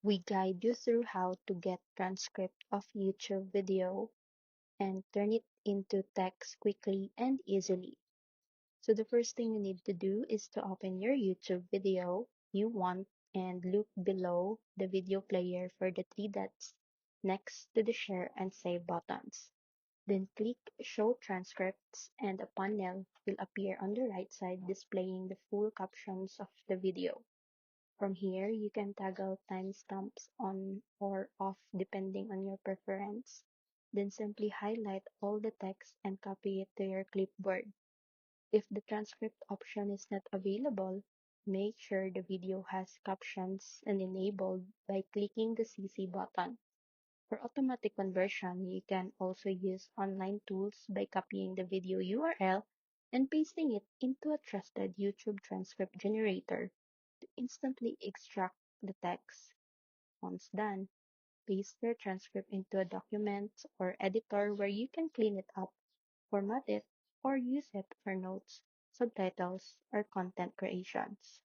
We guide you through how to get transcript of YouTube video and turn it into text quickly and easily. So the first thing you need to do is to open your YouTube video you want and look below the video player for the three dots next to the share and save buttons. Then click show transcripts and a panel will appear on the right side displaying the full captions of the video. From here, you can toggle timestamps on or off depending on your preference. Then simply highlight all the text and copy it to your clipboard. If the transcript option is not available, make sure the video has captions and enabled by clicking the CC button. For automatic conversion, you can also use online tools by copying the video URL and pasting it into a trusted YouTube transcript generator to instantly extract the text. Once done, paste your transcript into a document or editor where you can clean it up, format it, or use it for notes, subtitles, or content creations.